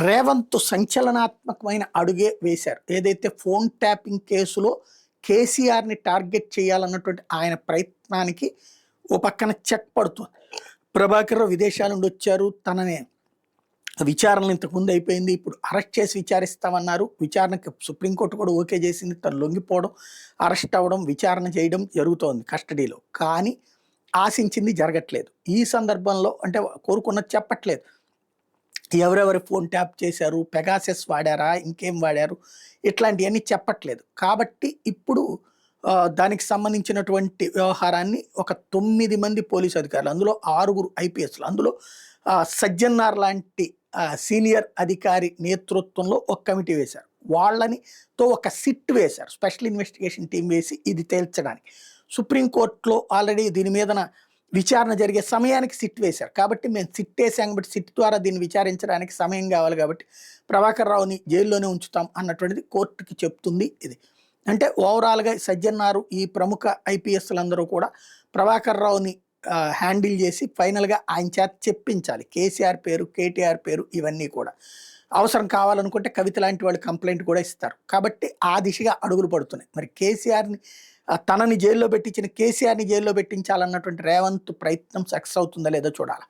రేవంత్ సంచలనాత్మకమైన అడుగే వేశారు. ఏదైతే ఫోన్ ట్యాపింగ్ కేసులో కేసీఆర్‌ని టార్గెట్ చేయాలన్నటువంటి ఆయన ప్రయత్నానికి ఓ పక్కన చెక్ పడుతుంది. ప్రభాకర్‌రావు విదేశాల నుండి వచ్చారు. తనని విచారణ ఇంతకుముందు అయిపోయింది. ఇప్పుడు అరెస్ట్ చేసి విచారిస్తామన్నారు. విచారణకి సుప్రీంకోర్టు కూడా ఓకే చేసింది. తను లొంగిపోవడం, అరెస్ట్ అవ్వడం, విచారణ చేయడం జరుగుతోంది కస్టడీలో. కానీ ఆశించింది జరగట్లేదు. ఈ సందర్భంలో అంటే కోరుకున్నది చెప్పట్లేదు. ఎవరెవరు ఫోన్ ట్యాప్ చేశారు, పెగాసెస్ వాడారా, ఇంకేం వాడారు, ఇట్లాంటివన్నీ చెప్పట్లేదు. కాబట్టి ఇప్పుడు దానికి సంబంధించినటువంటి వ్యవహారాన్ని ఒక 9 మంది పోలీసు అధికారులు, అందులో 6గురు ఐపీఎస్లు, అందులో సజ్జన్నార్ లాంటి సీనియర్ అధికారి నేతృత్వంలో ఒక కమిటీ వేశారు. వాళ్ళనితో ఒక సిట్ వేశారు, స్పెషల్ ఇన్వెస్టిగేషన్ టీం వేసి ఇది తేల్చడానికి. సుప్రీంకోర్టులో ఆల్రెడీ దీని మీదన విచారణ జరిగే సమయానికి సిట్ వేశారు. కాబట్టి మేము సిట్ వేసాం కాబట్టి సిట్ ద్వారా దీన్ని విచారించడానికి సమయం కావాలి కాబట్టి ప్రభాకర్ రావుని జైల్లోనే ఉంచుతాం అన్నటువంటిది కోర్టుకి చెప్తుంది. ఇది అంటే ఓవరాల్గా సజ్జన్నారు ఈ ప్రముఖ ఐపీఎస్లందరూ కూడా ప్రభాకర్ రావుని హ్యాండిల్ చేసి ఫైనల్గా ఆయన చేత చెప్పించాలి. కేసీఆర్ పేరు, కేటీఆర్ పేరు, ఇవన్నీ కూడా అవసరం కావాలనుకుంటే కవిత లాంటి వాళ్ళు కంప్లైంట్ కూడా ఇస్తారు. కాబట్టి ఆ దిశగా అడుగులు పడుతున్నాయి. మరి కేసీఆర్ని తనని జైల్లో పెట్టించిన కేసీఆర్ని జైల్లో పెట్టించాలన్నటువంటి రేవంత్ ప్రయత్నం సక్సెస్ అవుతుందా లేదో చూడాలి.